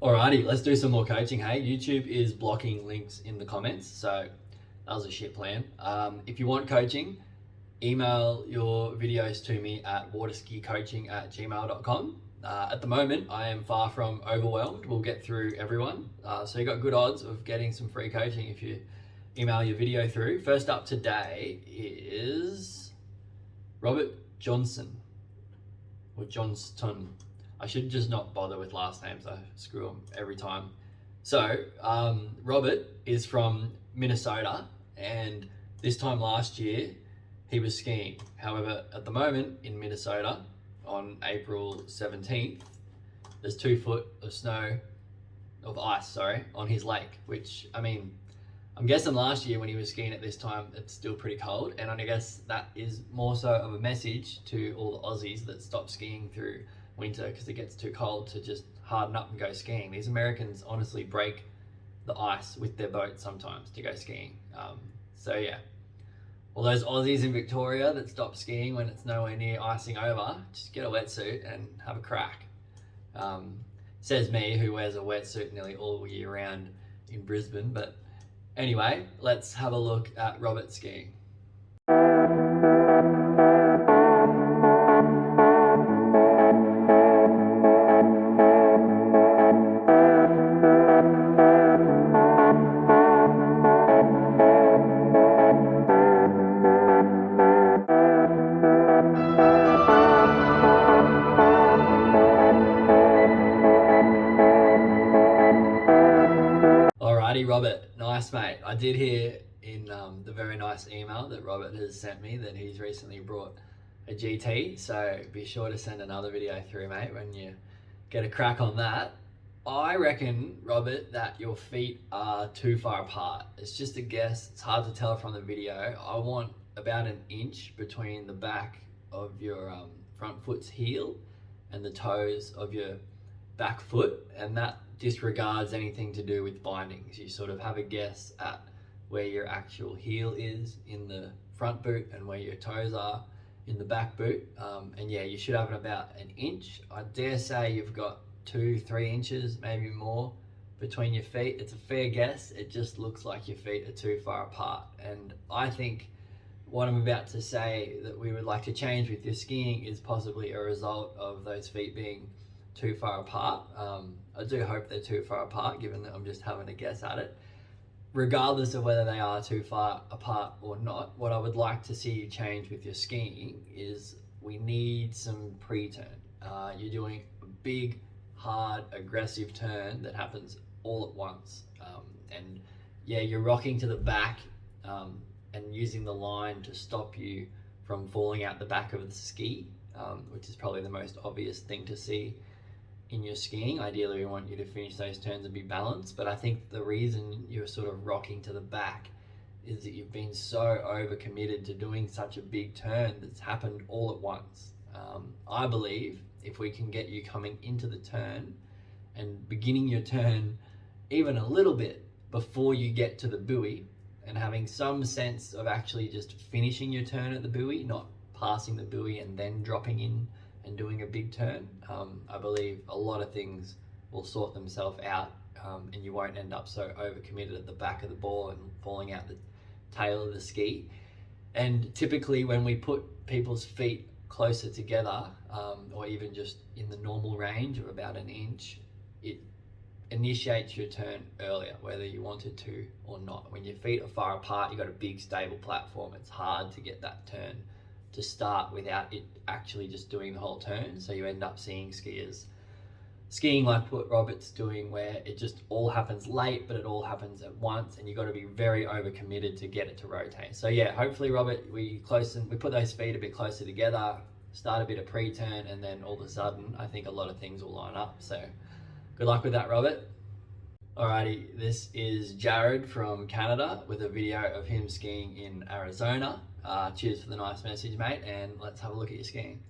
Alrighty, let's do some more coaching. Hey, YouTube is blocking links in the comments, so that was a shit plan. If you want coaching, email your videos to me at waterskicoaching@gmail.com. At the moment, I am far from overwhelmed. We'll get through everyone. So you got good odds of getting some free coaching if you email your video through. First up today is Robert Johnson, or Johnston. I should just not bother with last names. I screw them every time. So Robert is from Minnesota, and this time last year he was skiing. However, at the moment in Minnesota on April 17th, there's 2 foot of ice on his lake, which, I mean, I'm guessing last year when he was skiing at this time, it's still pretty cold. And I guess that is more so of a message to all the Aussies that stop skiing through winter because it gets too cold to just harden up and go skiing. These Americans honestly break the ice with their boat sometimes to go skiing. So yeah, all those Aussies in Victoria that stop skiing when it's nowhere near icing over, just get a wetsuit and have a crack. Says me, who wears a wetsuit nearly all year round in Brisbane. But anyway, let's have a look at Robert skiing. Robert, nice mate. I did hear in the very nice email that Robert has sent me that he's recently brought a GT, so be sure to send another video through, mate, when you get a crack on that. I reckon, Robert, that your feet are too far apart. It's just a guess. It's hard to tell from the video. I want about 1 inch between the back of your front foot's heel and the toes of your back foot, and that disregards anything to do with bindings. You sort of have a guess at where your actual heel is in the front boot and where your toes are in the back boot. And yeah, you should have about 1 inch. I dare say you've got 2-3 inches, maybe more, between your feet. It's a fair guess. It just looks like your feet are too far apart. And I think what I'm about to say that we would like to change with your skiing is possibly a result of those feet being too far apart. I do hope they're too far apart, given that I'm just having a guess at it. Regardless of whether they are too far apart or not, what I would like to see you change with your skiing is we need some pre-turn. You're doing a big, hard, aggressive turn that happens all at once. And yeah, you're rocking to the back and using the line to stop you from falling out the back of the ski, which is probably the most obvious thing to see in your skiing. Ideally, we want you to finish those turns and be balanced, but I think the reason you're sort of rocking to the back is that you've been so overcommitted to doing such a big turn that's happened all at once. I believe if we can get you coming into the turn and beginning your turn even a little bit before you get to the buoy and having some sense of actually just finishing your turn at the buoy, not passing the buoy and then dropping in and doing a big turn, I believe a lot of things will sort themselves out, and you won't end up so overcommitted at the back of the ball and falling out the tail of the ski. And typically when we put people's feet closer together, or even just in the normal range of about 1 inch, it initiates your turn earlier, whether you wanted to or not. When your feet are far apart, you've got a big stable platform. It's hard to get that turn to start without it actually just doing the whole turn. So you end up seeing skiers skiing like what Robert's doing, where it just all happens late, but it all happens at once, and you've got to be very overcommitted to get it to rotate. So yeah, hopefully, Robert, we put those feet a bit closer together, start a bit of pre-turn, and then all of a sudden, I think a lot of things will line up. So good luck with that, Robert. Alrighty, this is Jarrod from Canada with a video of him skiing in Arizona. Cheers for the nice message, mate, and let's have a look at your skiing.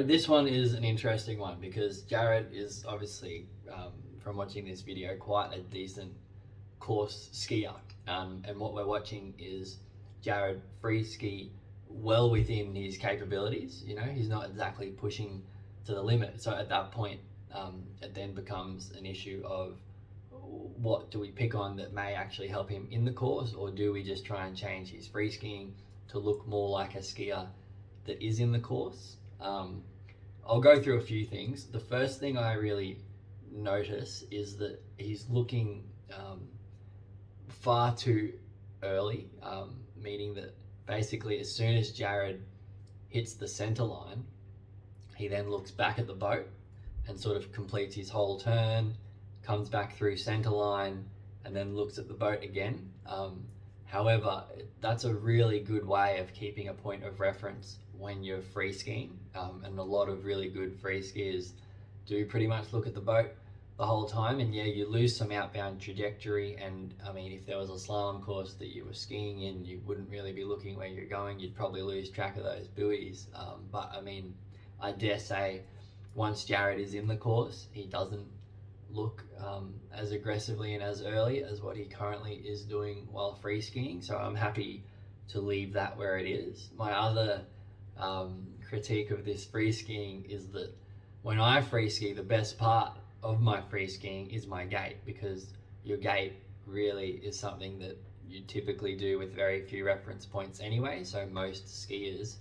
this one is an interesting one because Jarrod is obviously, from watching this video, quite a decent course skier. And what we're watching is Jarrod free ski well within his capabilities. You know, he's not exactly pushing to the limit. So at that point, it then becomes an issue of what do we pick on that may actually help him in the course, or do we just try and change his free skiing to look more like a skier that is in the course? I'll go through a few things. The first thing I really notice is that he's looking far too early, meaning that basically as soon as Jarrod hits the center line, he then looks back at the boat and sort of completes his whole turn, comes back through center line, and then looks at the boat again. However, that's a really good way of keeping a point of reference when you're free skiing, and a lot of really good free skiers do pretty much look at the boat the whole time. And yeah, you lose some outbound trajectory, and I mean, if there was a slalom course that you were skiing in, you wouldn't really be looking where you're going. You'd probably lose track of those buoys. But I mean, I dare say once Jarrod is in the course, he doesn't look as aggressively and as early as what he currently is doing while free skiing. So I'm happy to leave that where it is. My other critique of this free skiing is that when I free ski, the best part of my free skiing is my gait, because your gait really is something that you typically do with very few reference points anyway. So most skiers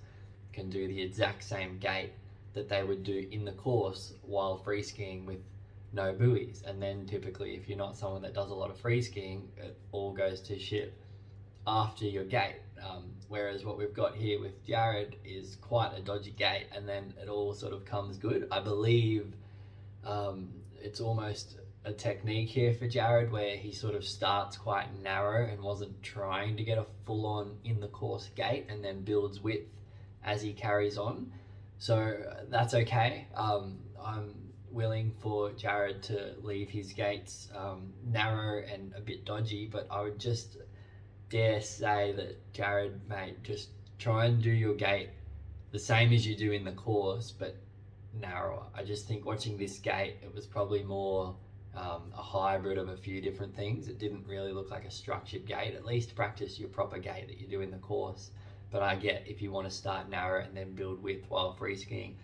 can do the exact same gait that they would do in the course while free skiing with no buoys. And then typically, if you're not someone that does a lot of free skiing, it all goes to shit after your gait. Whereas what we've got here with Jarrod is quite a dodgy gait, and then it all sort of comes good. I believe it's almost a technique here for Jarrod where he sort of starts quite narrow and wasn't trying to get a full-on in the course gait, and then builds width as he carries on. So that's okay. I'm willing for Jarrod to leave his gaits narrow and a bit dodgy, but I would just dare say that Jarrod, mate, just try and do your gait the same as you do in the course, but narrower. I just think watching this gait, it was probably more a hybrid of a few different things. It didn't really look like a structured gait. At least practice your proper gait that you do in the course. But I get if you want to start narrow and then build width while free skiing,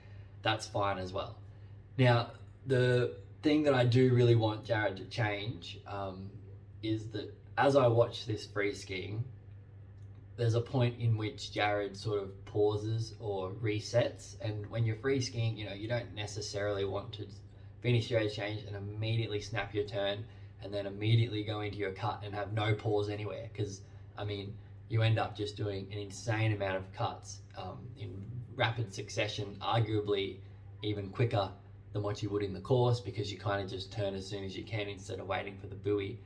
that's fine as well. Now, the thing that I do really want Jarrod to change is that as I watch this free skiing, there's a point in which Jarrod sort of pauses or resets. And when you're free skiing, you know, you don't necessarily want to finish your exchange and immediately snap your turn and then immediately go into your cut and have no pause anywhere. Because, I mean, you end up just doing an insane amount of cuts in rapid succession, arguably even quicker than what you would in the course, because you kind of just turn as soon as you can instead of waiting for the buoy.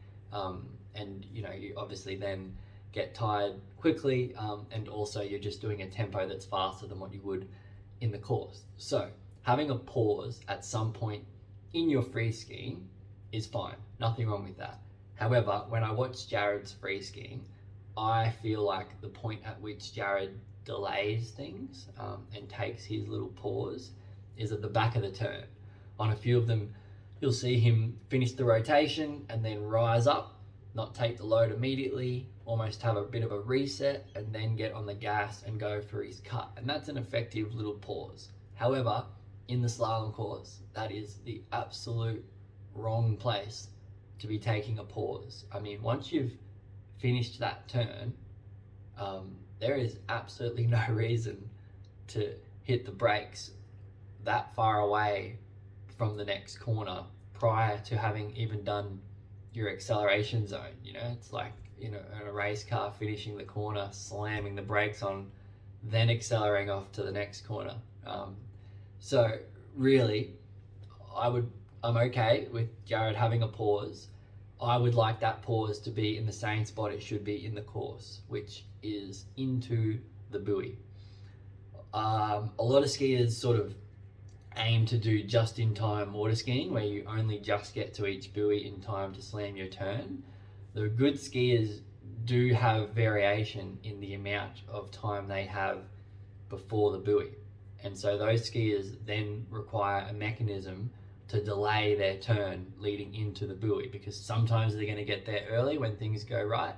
And you know, you obviously then get tired quickly, and also you're just doing a tempo that's faster than what you would in the course. So having a pause at some point in your free skiing is fine, nothing wrong with that. However, when I watch Jarrod's free skiing, I feel like the point at which Jarrod delays things and takes his little pause is at the back of the turn. On a few of them, you'll see him finish the rotation and then rise up, not take the load immediately, almost have a bit of a reset, and then get on the gas and go for his cut. And that's an effective little pause. However, in the slalom course, that is the absolute wrong place to be taking a pause. I mean, once you've finished that turn, there is absolutely no reason to hit the brakes that far away from the next corner prior to having even done your acceleration zone. You know, it's like, you know, in a race car finishing the corner, slamming the brakes on, then accelerating off to the next corner. So really, I'm okay with Jarrod having a pause. I would like that pause to be in the same spot it should be in the course, which is into the buoy. A lot of skiers sort of aim to do just-in-time water skiing, where you only just get to each buoy in time to slam your turn. The good skiers do have variation in the amount of time they have before the buoy. And so those skiers then require a mechanism to delay their turn leading into the buoy, because sometimes they're going to get there early when things go right,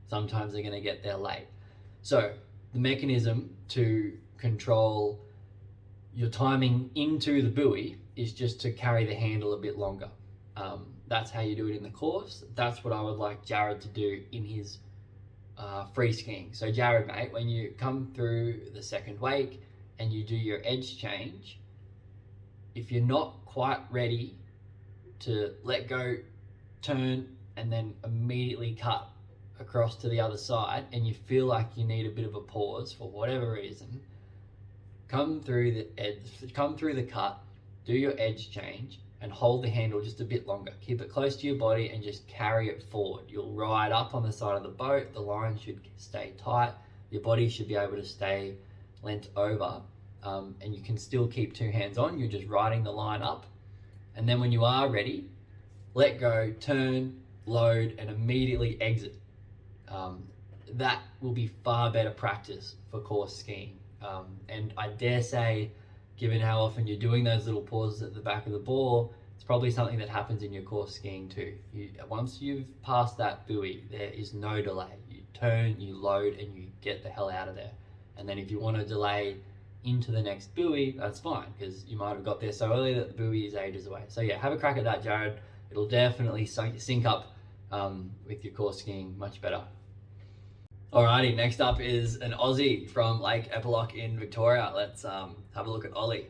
sometimes they're going to get there late. So the mechanism to control your timing into the buoy is just to carry the handle a bit longer. That's how you do it in the course. That's what I would like Jarrod to do in his free skiing. So Jarrod, mate, when you come through the second wake and you do your edge change, if you're not quite ready to let go, turn, and then immediately cut across to the other side, and you feel like you need a bit of a pause for whatever reason, come through the cut, do your edge change, and hold the handle just a bit longer. Keep it close to your body and just carry it forward. You'll ride up on the side of the boat, the line should stay tight, your body should be able to stay leant over, and you can still keep two hands on, you're just riding the line up. And then when you are ready, let go, turn, load, and immediately exit. That will be far better practice for course skiing. And I dare say, given how often you're doing those little pauses at the back of the ball, it's probably something that happens in your course skiing too. Once you've passed that buoy, there is no delay. You turn, you load, and you get the hell out of there. And then if you want to delay into the next buoy, that's fine, because you might have got there so early that the buoy is ages away. So yeah, have a crack at that, Jarrod. It'll definitely sync up with your course skiing much better. Alrighty, next up is an Aussie from Lake Epilock in Victoria. Let's have a look at Ollie.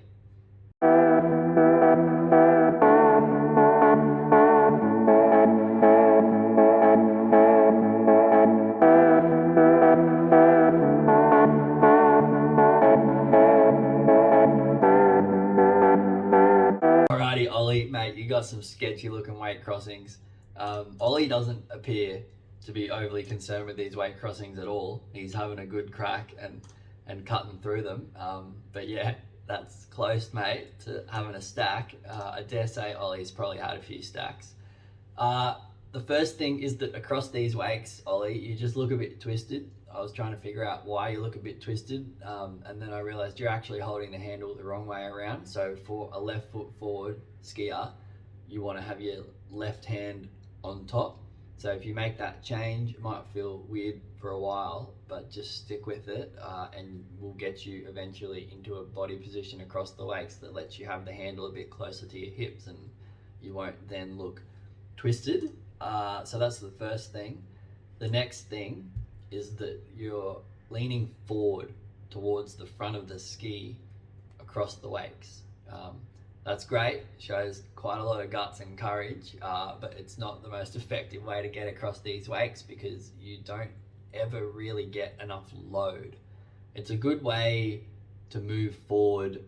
Alrighty, Ollie, mate, you got some sketchy looking weight crossings. Ollie doesn't appear to be overly concerned with these weight crossings at all. He's having a good crack and cutting through them. But yeah, that's close, mate, to having a stack. I dare say Ollie's probably had a few stacks. The first thing is that across these wakes, Ollie, you just look a bit twisted. I was trying to figure out why you look a bit twisted, and then I realized you're actually holding the handle the wrong way around. So for a left foot forward skier, you want to have your left hand on top. So if you make that change, it might feel weird for a while, but just stick with it, and we'll get you eventually into a body position across the wakes that lets you have the handle a bit closer to your hips, and you won't then look twisted. So that's the first thing. The next thing is that you're leaning forward towards the front of the ski across the wakes. That's great, shows quite a lot of guts and courage, but it's not the most effective way to get across these wakes because you don't ever really get enough load. It's a good way to move forward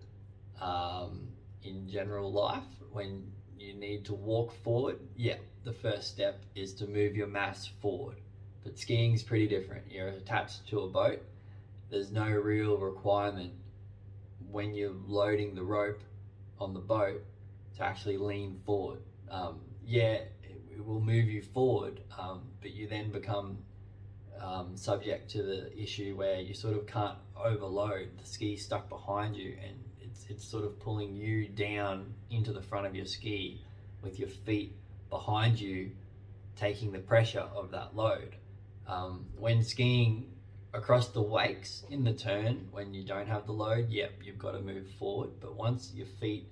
in general life. When you need to walk forward, yeah, the first step is to move your mass forward. But skiing's pretty different. You're attached to a boat. There's no real requirement when you're loading the rope on the boat to actually lean forward. Yeah, it will move you forward, but you then become subject to the issue where you sort of can't overload. The ski stuck behind you, and it's sort of pulling you down into the front of your ski with your feet behind you, taking the pressure of that load. When skiing across the wakes in the turn, when you don't have the load, yep, you've got to move forward. But once your feet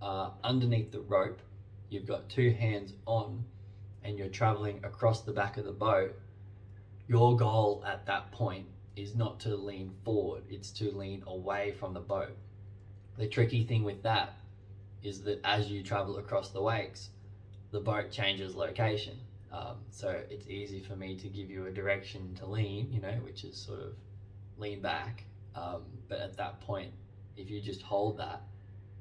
are underneath the rope, you've got two hands on, and you're traveling across the back of the boat, your goal at that point is not to lean forward, it's to lean away from the boat. The tricky thing with that is that as you travel across the wakes, the boat changes location. So it's easy for me to give you a direction to lean, which is sort of lean back. But at that point, if you just hold that,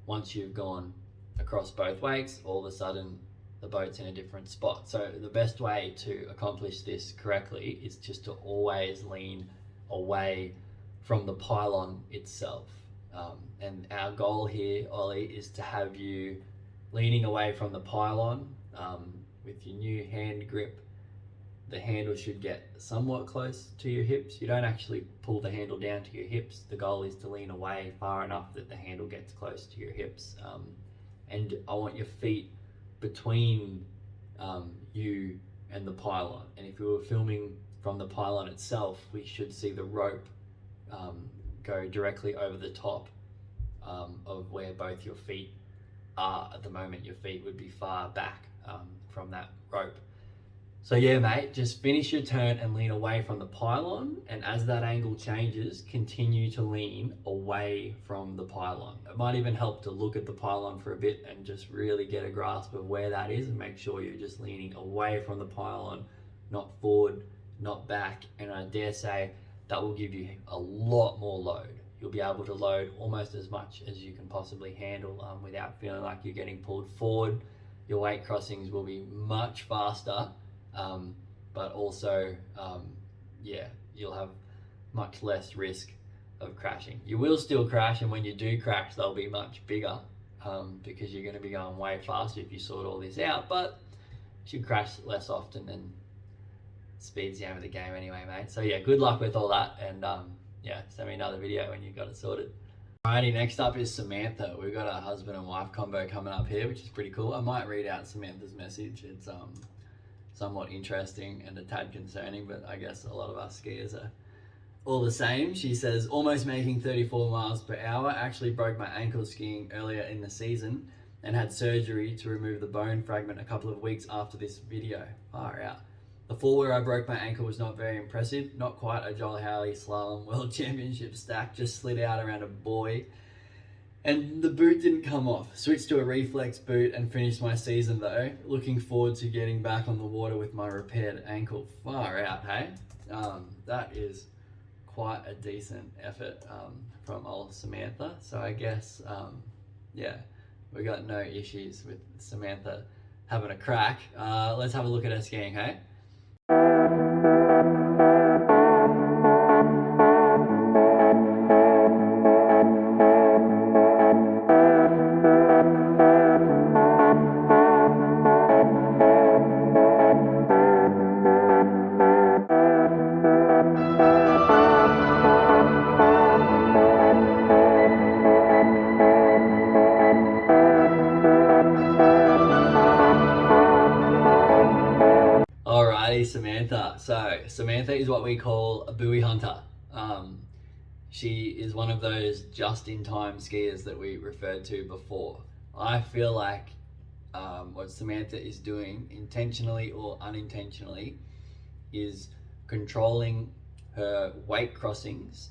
once you've gone across both wakes, all of a sudden the boat's in a different spot. So the best way to accomplish this correctly is just to always lean away from the pylon itself. And our goal here, Ollie, is to have you leaning away from the pylon with your new hand grip the handle should get somewhat close to your hips. You don't actually pull the handle down to your hips. The goal is to lean away far enough that the handle gets close to your hips. And I want your feet between you and the pylon. And if we were filming from the pylon itself, we should see the rope go directly over the top of where both your feet are. At the moment, your feet would be far back from that rope. So yeah, mate, just finish your turn and lean away from the pylon. And as that angle changes, continue to lean away from the pylon. It might even help to look at the pylon for a bit and just really get a grasp of where that is, and make sure you're just leaning away from the pylon, not forward, not back. And I dare say that will give you a lot more load. You'll be able to load almost as much as you can possibly handle without feeling like you're getting pulled forward. Your weight crossings will be much faster. But also, yeah, you'll have much less risk of crashing. You will still crash, and when you do crash, they'll be much bigger because you're going to be going way faster if you sort all this out, but you should crash less often, and speed's the aim of the game anyway, mate. So yeah, good luck with all that, and yeah, send me another video when you've got it sorted. Alrighty, next up is Samantha. We've got a husband and wife combo coming up here, which is pretty cool. I might read out Samantha's message. It's somewhat interesting and a tad concerning, but I guess a lot of us skiers are all the same. She says, almost making 34 miles per hour, actually broke my ankle skiing earlier in the season and had surgery to remove the bone fragment a couple of weeks after this video. Far out. The fall where I broke my ankle was not very impressive, not quite a Howley slalom world championship stack, just slid out around a buoy. And the boot didn't come off. Switched to a reflex boot and finished my season though. Looking forward to getting back on the water with my repaired ankle. Far out, hey? That is quite a decent effort from old Samantha. So I guess, yeah, we got no issues with Samantha having a crack. Let's have a look at her skiing, hey? Samantha. So Samantha is what we call a buoy hunter. She is one of those just-in-time skiers that we referred to before. I feel like what Samantha is doing, intentionally or unintentionally, is controlling her weight crossings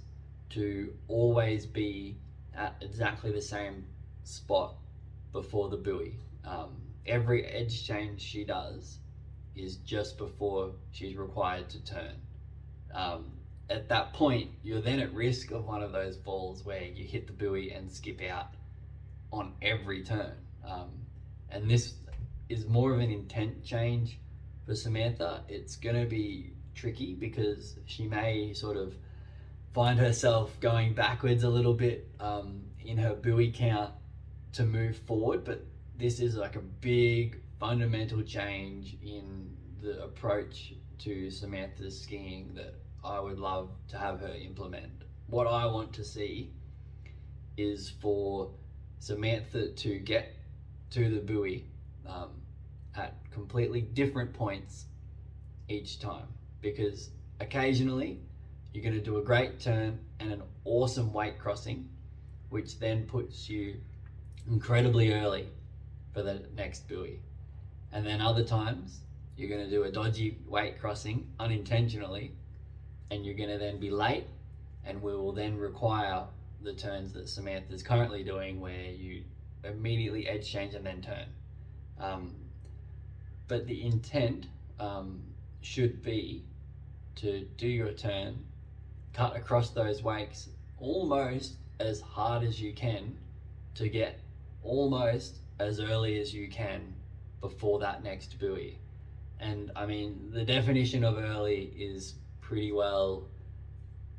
to always be at exactly the same spot before the buoy. Every edge change she does is just before she's required to turn. At that point, you're then at risk of one of those falls where you hit the buoy and skip out on every turn. And this is more of an intent change for Samantha. It's gonna be tricky because she may sort of find herself going backwards a little bit in her buoy count to move forward, but this is like a big fundamental change in the approach to Samantha's skiing that I would love to have her implement. What I want to see is for Samantha to get to the buoy at completely different points each time, because occasionally you're going to do a great turn and an awesome weight crossing, which then puts you incredibly early for the next buoy. And then other times you're going to do a dodgy weight crossing unintentionally, and you're going to then be late, and we will then require the turns that Samantha's currently doing where you immediately edge change and then turn. But the intent should be to do your turn, cut across those wakes almost as hard as you can to get almost as early as you can before that next buoy. And I mean, the definition of early is pretty well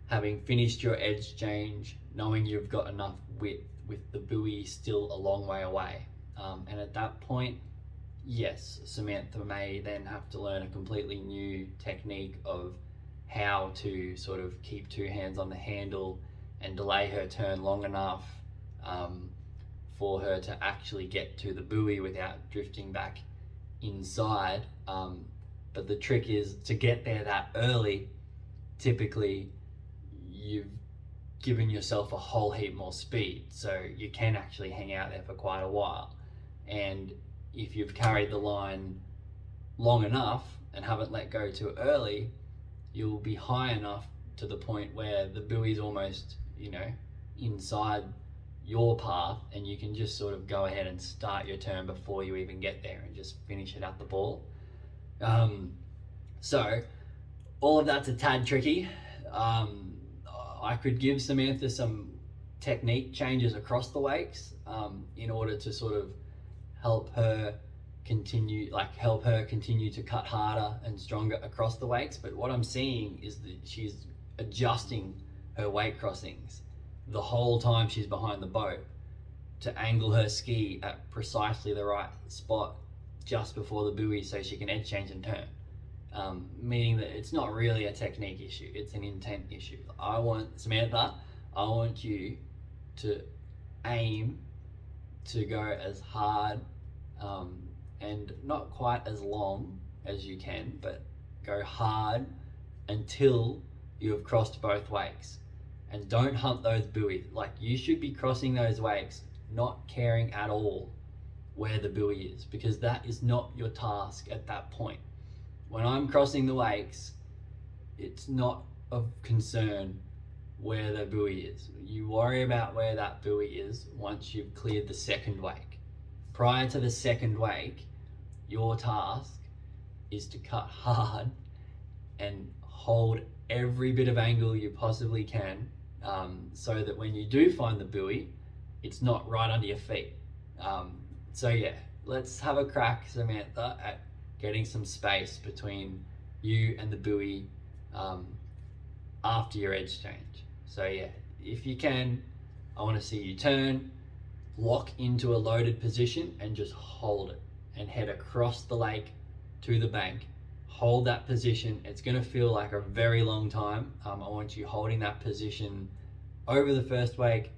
having finished your edge change, knowing you've got enough width with the buoy still a long way away. And at that point, yes, Samantha may then have to learn a completely new technique of how to sort of keep two hands on the handle and delay her turn long enough for her to actually get to the buoy without drifting back inside. But the trick is to get there that early. Typically, you've given yourself a whole heap more speed, so you can actually hang out there for quite a while. And if you've carried the line long enough and haven't let go too early, you'll be high enough to the point where the buoy's almost, inside your path, and you can just sort of go ahead and start your turn before you even get there and just finish it at the ball. So all of that's a tad tricky. I could give Samantha some technique changes across the wakes in order to sort of help her continue to cut harder and stronger across the wakes. But what I'm seeing is that she's adjusting her wake crossings the whole time she's behind the boat to angle her ski at precisely the right spot just before the buoy so she can edge change and turn. Meaning that it's not really a technique issue, it's an intent issue. Samantha, I want you to aim to go as hard and not quite as long as you can, but go hard until you have crossed both wakes. And don't hunt those buoys. Like, you should be crossing those wakes not caring at all where the buoy is, because that is not your task at that point. When I'm crossing the wakes, it's not of concern where the buoy is. You worry about where that buoy is once you've cleared the second wake. Prior to the second wake, your task is to cut hard and hold every bit of angle you possibly can, so that when you do find the buoy, it's not right under your feet. So yeah, let's have a crack, Samantha, at getting some space between you and the buoy after your edge change. So yeah, if you can, I want to see you turn, lock into a loaded position and just hold it and head across the lake to the bank. Hold that position. It's going to feel like a very long time. I want you holding that position over the first wake,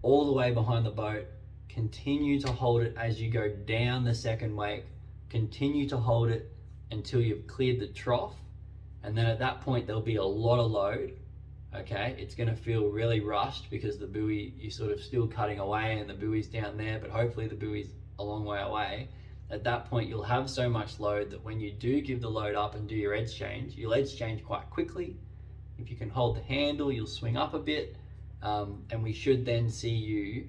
all the way behind the boat. Continue to hold it as you go down the second wake. Continue to hold it until you've cleared the trough. And then at that point, there'll be a lot of load. Okay, it's going to feel really rushed because the buoy, you're sort of still cutting away and the buoy's down there, but hopefully the buoy's a long way away. At that point, you'll have so much load that when you do give the load up and do your edge change, you'll edge change quite quickly. If you can hold the handle, you'll swing up a bit, and we should then see you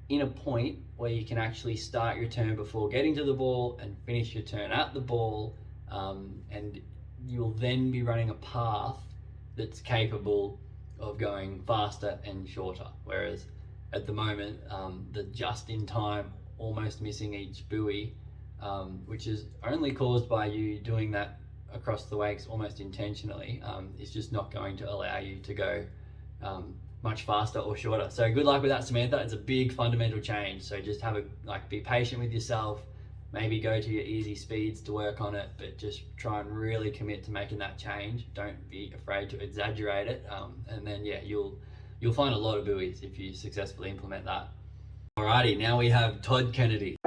in a point where you can actually start your turn before getting to the ball and finish your turn at the ball, and you'll then be running a path that's capable of going faster and shorter. Whereas at the moment, the just in time, almost missing each buoy, which is only caused by you doing that across the wakes almost intentionally, is just not going to allow you to go much faster or shorter. So good luck with that, Samantha. It's a big fundamental change. So just be patient with yourself, maybe go to your easy speeds to work on it, but just try and really commit to making that change. Don't be afraid to exaggerate it. And then yeah, you'll find a lot of buoys if you successfully implement that. Alrighty, now we have Todd Kennedy.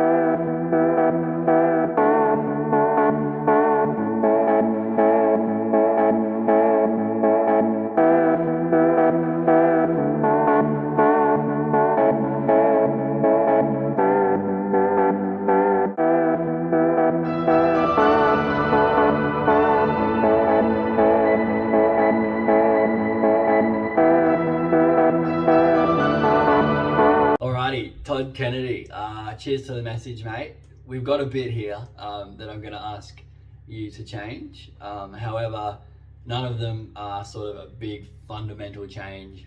Todd Kennedy, cheers to the message, mate. We've got a bit here that I'm going to ask you to change. However, none of them are sort of a big fundamental change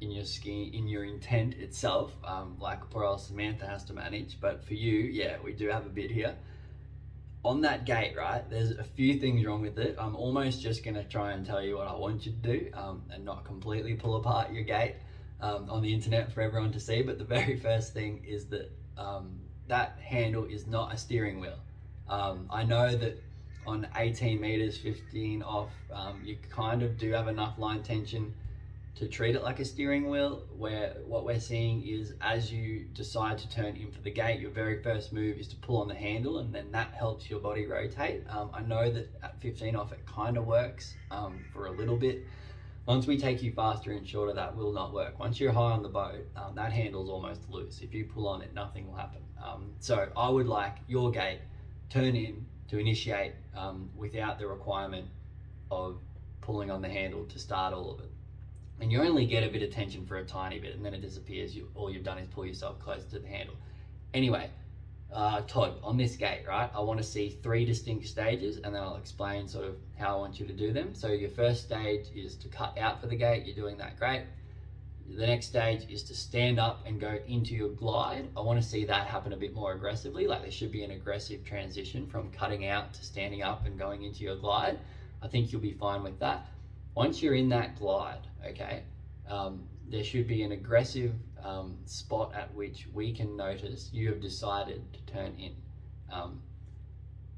in your ski, in your intent itself, like poor old Samantha has to manage. But for you, yeah, we do have a bit here. On that gate, right, there's a few things wrong with it. I'm almost just going to try and tell you what I want you to do and not completely pull apart your gate on the internet for everyone to see. But the very first thing is that that handle is not a steering wheel. I know that on 18 meters, 15 off, you kind of do have enough line tension to treat it like a steering wheel, where what we're seeing is as you decide to turn in for the gate, your very first move is to pull on the handle, and then that helps your body rotate. I know that at 15 off it kind of works for a little bit. Once we take you faster and shorter, that will not work. Once you're high on the boat, that handle's almost loose. If you pull on it, nothing will happen. So I would like your gate turn in to initiate without the requirement of pulling on the handle to start all of it. And you only get a bit of tension for a tiny bit, and then it disappears. All you've done is pull yourself closer to the handle. Anyway, Todd, on this gate, right, I want to see 3 distinct stages, and then I'll explain sort of how I want you to do them. So your first stage is to cut out for the gate. You're doing that great. The next stage is to stand up and go into your glide. I want to see that happen a bit more aggressively. Like, there should be an aggressive transition from cutting out to standing up and going into your glide. I think you'll be fine with that. Once you're in that glide, okay, there should be an aggressive spot at which we can notice you have decided to turn in.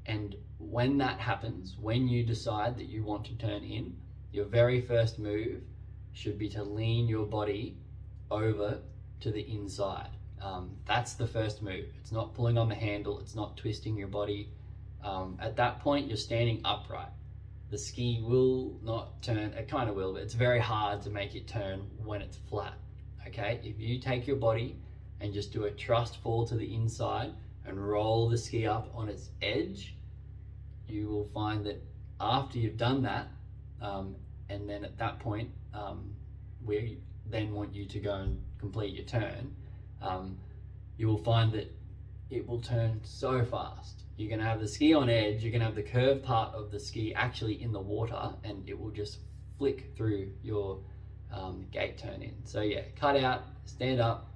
And when that happens, when you decide that you want to turn in, your very first move should be to lean your body over to the inside. That's the first move. It's not pulling on the handle, it's not twisting your body. At that point, you're standing upright. The ski will not turn, it kind of will, but it's very hard to make it turn when it's flat, okay? If you take your body and just do a trust fall to the inside and roll the ski up on its edge, you will find that after you've done that, and then at that point, we then want you to go and complete your turn, you will find that it will turn so fast. You're going to have the ski on edge, you're going to have the curved part of the ski actually in the water, and it will just flick through your gate turn in. So yeah, cut out, stand up,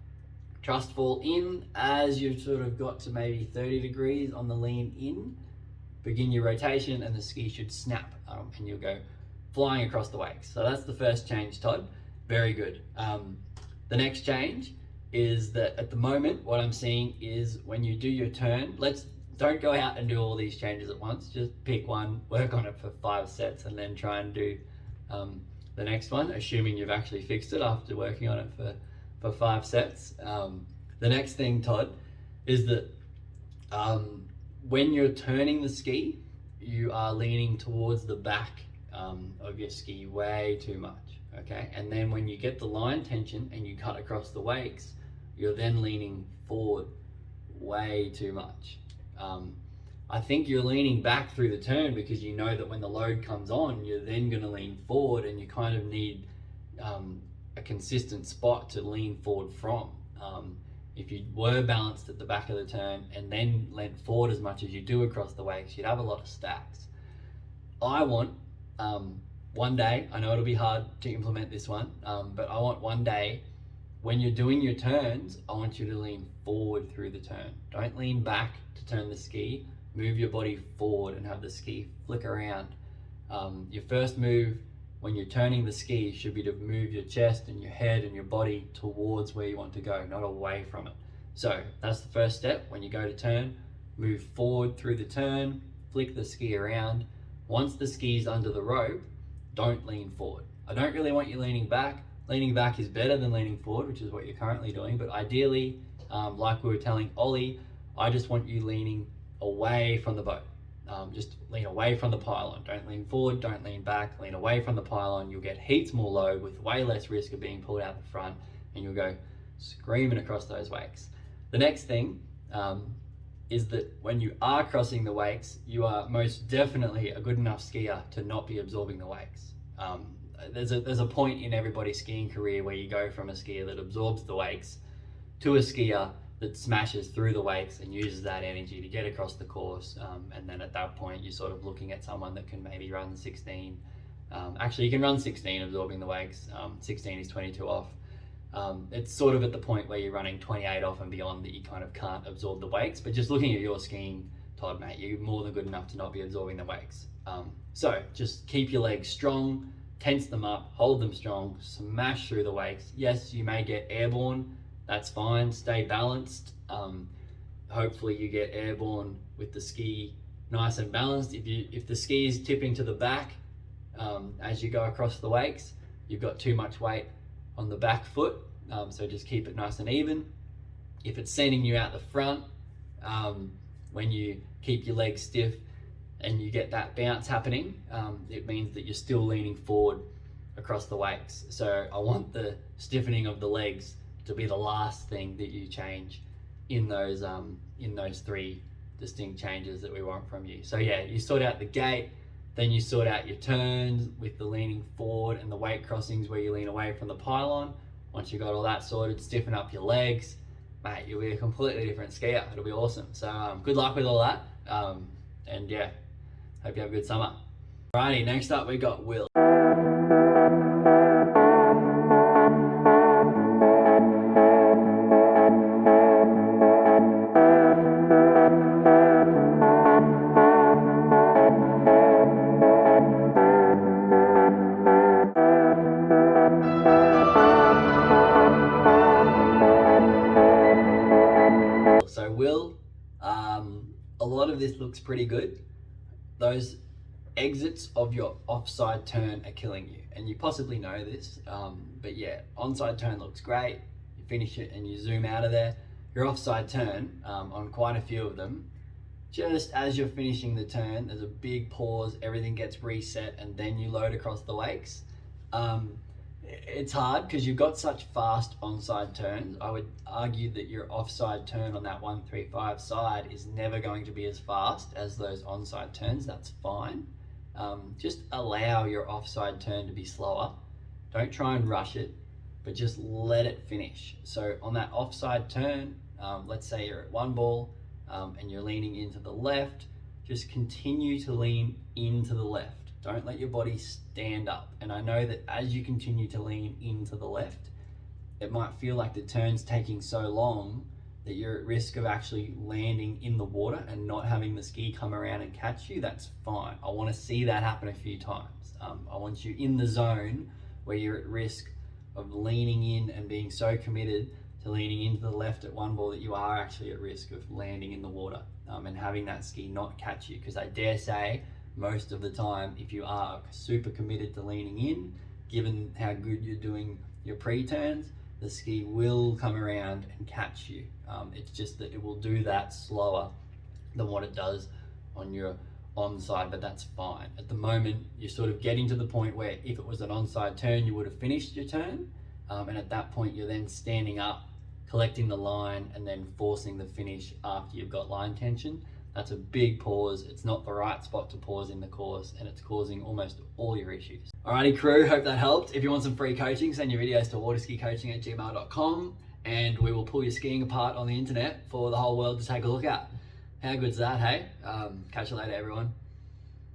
trust fall in. As you've sort of got to maybe 30 degrees on the lean in, begin your rotation, and the ski should snap, and you'll go flying across the wakes. So that's the first change, Todd. Very good. The next change is that at the moment, what I'm seeing is when you do your turn, don't go out and do all these changes at once. Just pick one, work on it for 5 sets, and then try and do the next one, assuming you've actually fixed it after working on it for 5 sets. The next thing, Todd, is that when you're turning the ski, you are leaning towards the back of your ski way too much, okay? And then when you get the line tension and you cut across the wakes, you're then leaning forward way too much. I think you're leaning back through the turn because you know that when the load comes on, you're then going to lean forward, and you kind of need a consistent spot to lean forward from. If you were balanced at the back of the turn and then leant forward as much as you do across the wakes, you'd have a lot of stacks. I want one day, I know it'll be hard to implement this one, but I want one day when you're doing your turns, I want you to lean forward through the turn. Don't lean back to turn the ski. Move your body forward and have the ski flick around. Your first move when you're turning the ski should be to move your chest and your head and your body towards where you want to go, not away from it. So that's the first step. When you go to turn, move forward through the turn, flick the ski around. Once the ski's under the rope, don't lean forward. I don't really want you leaning back. Leaning back is better than leaning forward, which is what you're currently doing, but ideally, like we were telling Ollie, I just want you leaning away from the boat. Just lean away from the pylon. Don't lean forward, don't lean back, lean away from the pylon. You'll get heaps more load with way less risk of being pulled out the front, and you'll go screaming across those wakes. The next thing is that when you are crossing the wakes, you are most definitely a good enough skier to not be absorbing the wakes. There's a point in everybody's skiing career where you go from a skier that absorbs the wakes to a skier that smashes through the wakes and uses that energy to get across the course, and then at that point you're sort of looking at someone that can maybe run 16. Actually, you can run 16 absorbing the wakes. 16 is 22 off. It's sort of at the point where you're running 28 off and beyond that you kind of can't absorb the wakes, but just looking at your skiing, Todd, mate, you're more than good enough to not be absorbing the wakes. So just keep your legs strong, tense them up, hold them strong, smash through the wakes. Yes, you may get airborne, that's fine, stay balanced. hopefully you get airborne with the ski nice and balanced. If the ski is tipping to the back as you go across the wakes, you've got too much weight on the back foot, so just keep it nice and even. If it's sending you out the front, when you keep your legs stiff and you get that bounce happening, it means that you're still leaning forward across the wakes. So I want the stiffening of the legs to be the last thing that you change in those three distinct changes that we want from you. So yeah, you sort out the gait, then you sort out your turns with the leaning forward and the weight crossings where you lean away from the pylon. Once you got all that sorted, stiffen up your legs, mate, you'll be a completely different skier. It'll be awesome. So good luck with all that. And yeah, hope you have a good summer. Alrighty, next up we got Will. So Will, a lot of this looks pretty good. Those exits of your offside turn are killing you, and you possibly know this, but yeah, onside turn looks great. You finish it and you zoom out of there. Your offside turn, on quite a few of them, just as you're finishing the turn, there's a big pause, everything gets reset, and then you load across the wakes. It's hard because you've got such fast onside turns. I would argue that your offside turn on that 135 side is never going to be as fast as those onside turns. That's fine. Just allow your offside turn to be slower. Don't try and rush it, but just let it finish. So on that offside turn, let's say you're at one ball and you're leaning into the left, just continue to lean into the left. Don't let your body stand up. And I know that as you continue to lean into the left, it might feel like the turn's taking so long that you're at risk of actually landing in the water and not having the ski come around and catch you. That's fine. I want to see that happen a few times. I want you in the zone where you're at risk of leaning in and being so committed to leaning into the left at one ball that you are actually at risk of landing in the water and having that ski not catch you. Because I dare say, most of the time, if you are super committed to leaning in, given how good you're doing your pre-turns, the ski will come around and catch you. It's just that it will do that slower than what it does on your onside, but that's fine. At the moment, you're sort of getting to the point where if it was an onside turn, you would have finished your turn. And at that point, you're then standing up, collecting the line, and then forcing the finish after you've got line tension. That's a big pause. It's not the right spot to pause in the course, and it's causing almost all your issues. Alrighty crew, hope that helped. If you want some free coaching, send your videos to waterskicoaching@gmail.com and we will pull your skiing apart on the internet for the whole world to take a look at. How good's that, hey? Catch you later, everyone.